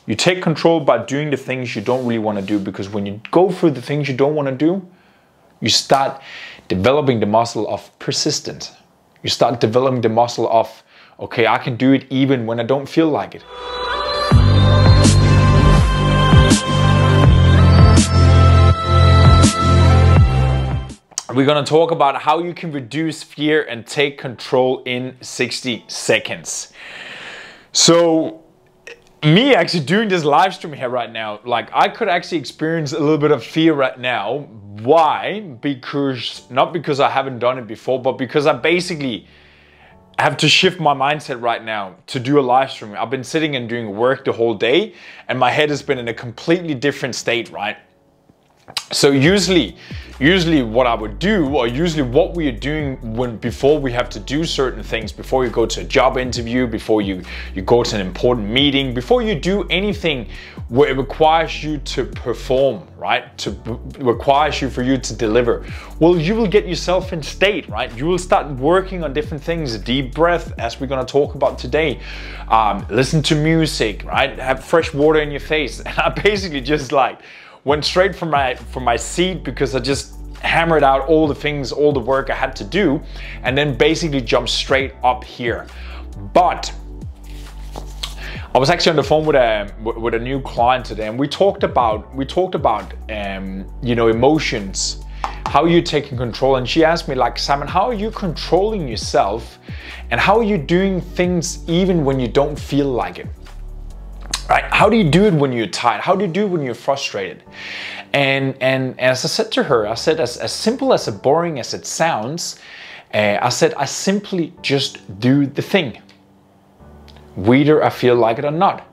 You take control by doing the things you don't really want to do, because when you go through the things you don't want to do, you start developing the muscle of persistence. You start developing the muscle of, okay, I can do it even when I don't feel like it. We're going to talk about how you can reduce fear and take control in 60 seconds. So, me actually doing this live stream here right now, like I could actually experience a little bit of fear right now. Why? Because, not because I haven't done it before, but because I basically have to shift my mindset right now to do a live stream. I've been sitting and doing work the whole day and my head has been in a completely different state, right? So usually what I would do, or usually what we are doing before we have to do certain things, before you go to a job interview, before you go to an important meeting, before you do anything where it requires you to perform, right? Requires you to deliver. Well, you will get yourself in state, right? You will start working on different things, a deep breath, as we're gonna talk about today. Listen to music, right? Have fresh water in your face. And I basically just like, went straight from my seat because I just hammered out all the things, all the work I had to do, and then basically jumped straight up here. But I was actually on the phone with a new client today, and we talked about you know, emotions, how you're taking control. And she asked me, like, Simon, how are you controlling yourself, and how are you doing things even when you don't feel like it? Right? How do you do it when you're tired? How do you do it when you're frustrated? And as I said to her, I said, as simple, as boring as it sounds, I said, I simply just do the thing, whether I feel like it or not,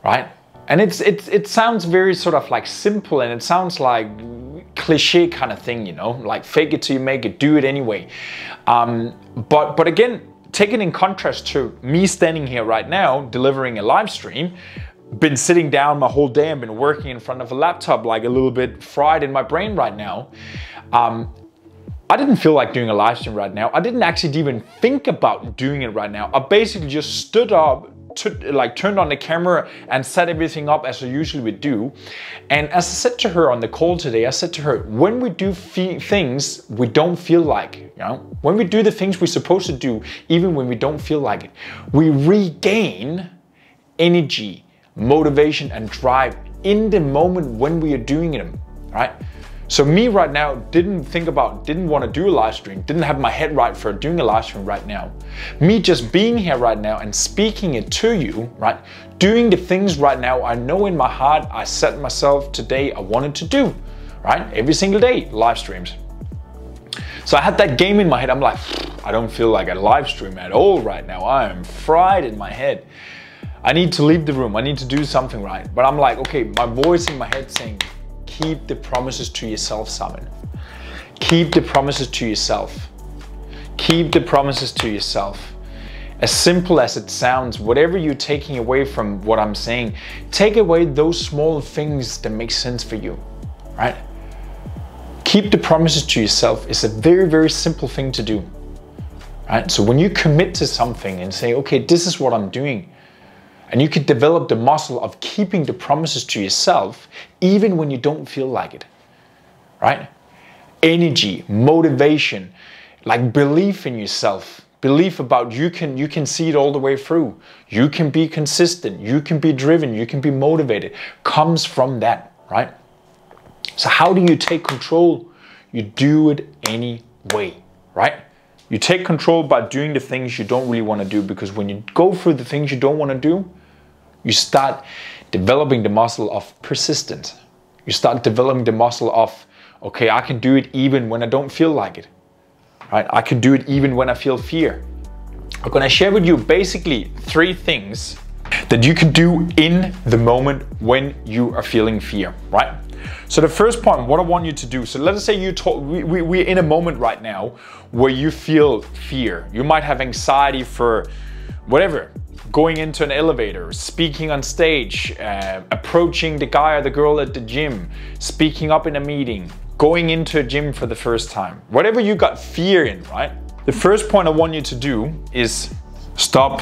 right? And it sounds very sort of like simple, and it sounds like cliche kind of thing, you know, like fake it till you make it, do it anyway. But again, take it in contrast to me standing here right now, delivering a live stream, been sitting down my whole day and been working in front of a laptop, like a little bit fried in my brain right now. I didn't feel like doing a live stream right now. I didn't actually even think about doing it right now. I basically just stood up, turned on the camera and set everything up as I usually would do. And as I said to her on the call today, I said to her, when we do things we don't feel like, you know, when we do the things we're supposed to do, even when we don't feel like it, we regain energy, motivation and drive in the moment when we are doing them, right? So me right now didn't want to do a live stream, didn't have my head right for doing a live stream right now. Me just being here right now and speaking it to you, right? Doing the things right now I know in my heart I set myself today I wanted to do, right? Every single day, live streams. So I had that game in my head. I'm like, I don't feel like a live stream at all right now. I am fried in my head. I need to leave the room. I need to do something right. But I'm like, okay, my voice in my head saying, keep the promises to yourself, Simon. Keep the promises to yourself. Keep the promises to yourself. As simple as it sounds, whatever you're taking away from what I'm saying, take away those small things that make sense for you, right? Keep the promises to yourself is a very, very simple thing to do, right? So when you commit to something and say, okay, this is what I'm doing, and you can develop the muscle of keeping the promises to yourself even when you don't feel like it, right? Energy, motivation, like belief in yourself, belief about you can see it all the way through. You can be consistent, you can be driven, you can be motivated, comes from that, right? So how do you take control? You do it anyway, right? You take control by doing the things you don't really want to do, because when you go through the things you don't want to do, you start developing the muscle of persistence. You start developing the muscle of, okay, I can do it even when I don't feel like it, right? I can do it even when I feel fear. I'm gonna share with you basically 3 things that you can do in the moment when you are feeling fear, right? So the first point, what I want you to do, so let us say we're in a moment right now where you feel fear. You might have anxiety for whatever, going into an elevator, speaking on stage, approaching the guy or the girl at the gym, speaking up in a meeting, going into a gym for the first time. Whatever you got fear in, right? The first point I want you to do is stop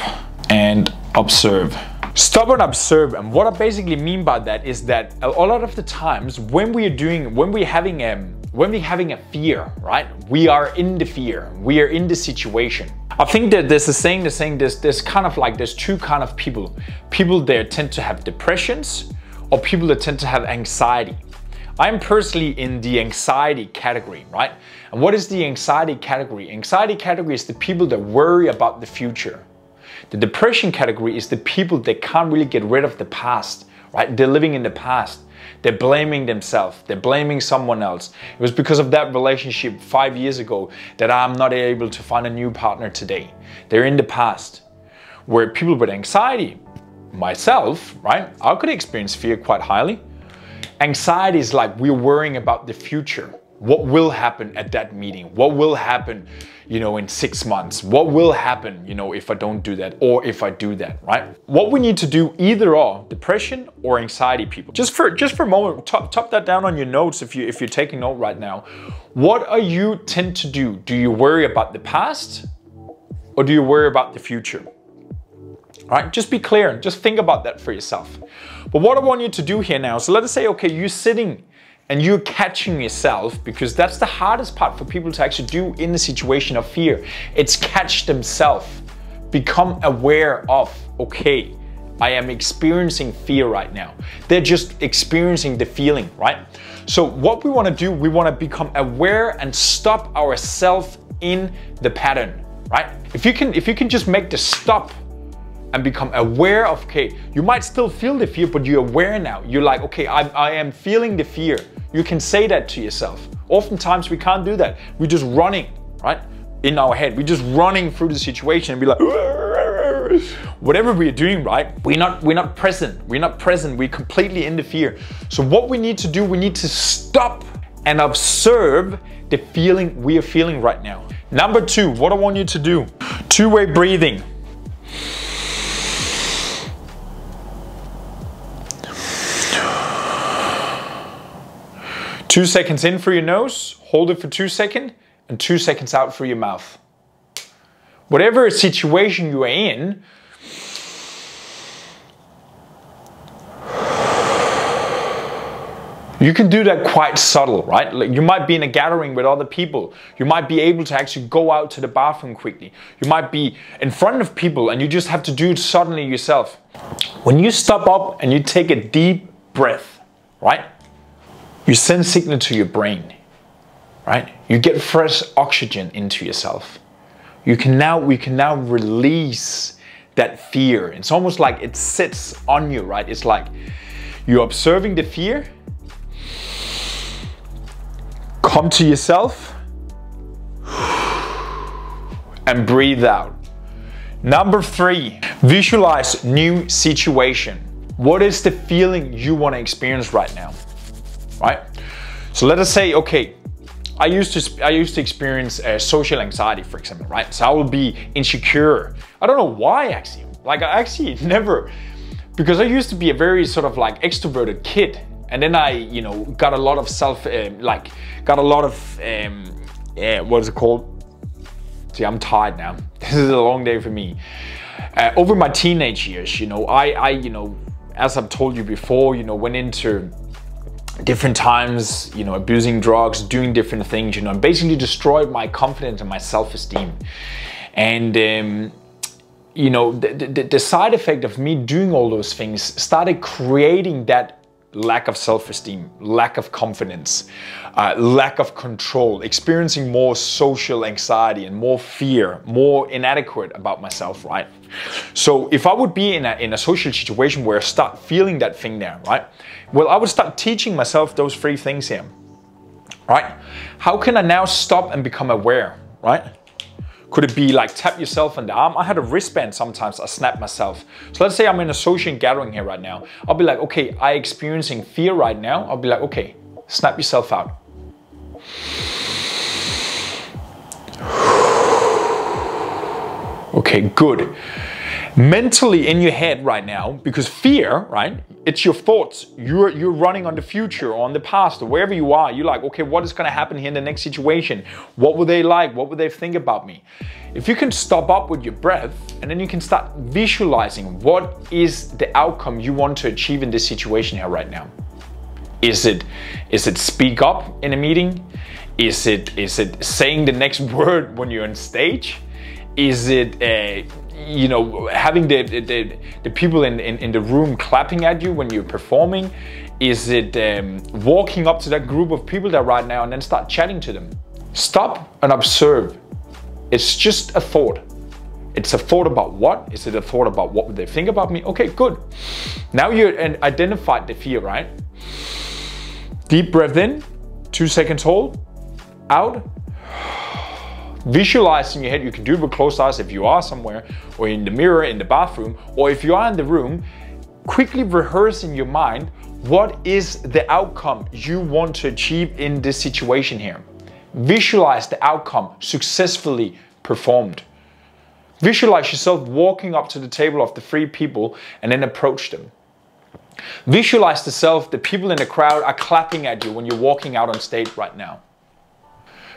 and observe. Stop and observe. And what I basically mean by that is that a lot of the times when we're having a fear, right? We are in the fear. We are in the situation. I think that there's there's two kind of people. People that tend to have depressions, or people that tend to have anxiety. I'm personally in the anxiety category, right? And what is the anxiety category? Anxiety category is the people that worry about the future. The depression category is the people that can't really get rid of the past, right? They're living in the past. They're blaming themselves. They're blaming someone else. It was because of that relationship 5 years ago that I'm not able to find a new partner today. They're in the past. Where people with anxiety, myself, right? I could experience fear quite highly. Anxiety is like we're worrying about the future. What will happen at that meeting? What will happen, in 6 months? What will happen, if I don't do that, or if I do that, right? What we need to do, either or, depression or anxiety people. Just for a moment, top that down on your notes if you're taking note right now. What are you tend to do? Do you worry about the past, or do you worry about the future? Right? Just be clear. Just think about that for yourself. But what I want you to do here now, so let us say, okay, you're sitting and you're catching yourself, because that's the hardest part for people to actually do in the situation of fear. It's catch themselves. Become aware of, okay, I am experiencing fear right now. They're just experiencing the feeling, right? So what we want to do, we want to become aware and stop ourselves in the pattern, right? If you can just make the stop and become aware of, okay, you might still feel the fear, but you're aware now. You're like, okay, I am feeling the fear. You can say that to yourself. Oftentimes we can't do that. We're just running, right? In our head. We're just running through the situation and be like, whatever we're doing, right? We're not present. We're not present. We're completely in the fear. So what we need to do, we need to stop and observe the feeling we are feeling right now. Number 2, what I want you to do, 2-way breathing. Two seconds in through your nose, hold it for 2 seconds, and 2 seconds out through your mouth. Whatever situation you are in, you can do that quite subtle, right? Like you might be in a gathering with other people. You might be able to actually go out to the bathroom quickly. You might be in front of people and you just have to do it suddenly yourself. When you stop up and you take a deep breath, right? You send signal to your brain, right? You get fresh oxygen into yourself. We can now release that fear. It's almost like it sits on you, right? It's like you're observing the fear, come to yourself, and breathe out. Number 3, visualize new situation. What is the feeling you want to experience right now? Right? So let us say, okay, I used to experience social anxiety, for example, right? So I will be insecure. I don't know why actually. Like I actually never, because I used to be a very sort of like extroverted kid, and then I, got a lot of what is it called? See, I'm tired now. This is a long day for me. Over my teenage years, I as I've told you before, went into different times, abusing drugs, doing different things, and basically destroyed my confidence and my self-esteem. And, the side effect of me doing all those things started creating that lack of self-esteem, lack of confidence, lack of control, experiencing more social anxiety and more fear, more inadequate about myself, right? So if I would be in a social situation where I start feeling that thing there, right? Well, I would start teaching myself those 3 things here, right? How can I now stop and become aware, right? Could it be like tap yourself on the arm? I had a wristband sometimes, I snap myself. So let's say I'm in a social gathering here right now. I'll be like, okay, I'm experiencing fear right now. I'll be like, okay, snap yourself out. Okay, good. mentally in your head right now, because fear, right? It's your thoughts. You're running on the future or on the past or wherever you are. You're like, okay, what is going to happen here in the next situation? What will they like? What will they think about me? If you can stop up with your breath and then you can start visualizing what is the outcome you want to achieve in this situation here right now. Is it speak up in a meeting? Is it saying the next word when you're on stage? Is it having the people in the room clapping at you when you're performing? Is it walking up to that group of people there right now and then start chatting to them? Stop and observe. It's just a thought. It's a thought about what? Is it a thought about what would they think about me? Okay, good. Now you identified the fear, right? Deep breath in, 2 seconds hold, out. Visualize in your head. You can do it with closed eyes if you are somewhere, or in the mirror in the bathroom, or if you are in the room, quickly rehearse in your mind what is the outcome you want to achieve in this situation here. Visualize the outcome successfully performed. Visualize yourself walking up to the table of the 3 people and then approach them. Visualize the people in the crowd are clapping at you when you're walking out on stage right now.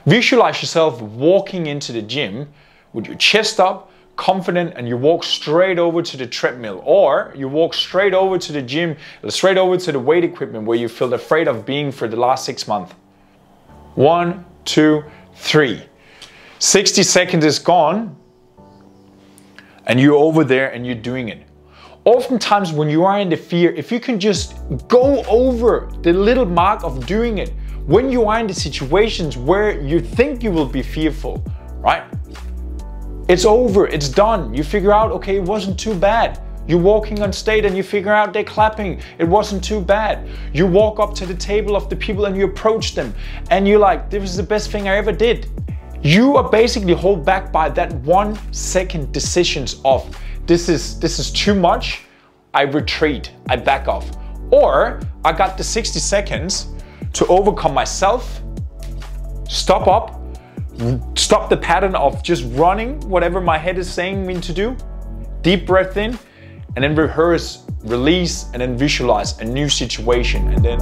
Visualize yourself walking into the gym with your chest up, confident, and you walk straight over to the treadmill, or you walk straight over to the gym, straight over to the weight equipment where you felt afraid of being for the last 6 months. 1, 2, 3. 60 seconds is gone, and you're over there and you're doing it. Oftentimes when you are in the fear, if you can just go over the little mark of doing it, when you are in the situations where you think you will be fearful, right? It's over, it's done. You figure out, okay, it wasn't too bad. You're walking on stage and you figure out they're clapping. It wasn't too bad. You walk up to the table of the people and you approach them and you're like, this is the best thing I ever did. You are basically held back by that 1 second decisions of, this is too much, I retreat, I back off. Or I got the 60 seconds to overcome myself, stop up, stop the pattern of just running whatever my head is saying me to do, deep breath in, and then rehearse, release, and then visualize a new situation, and then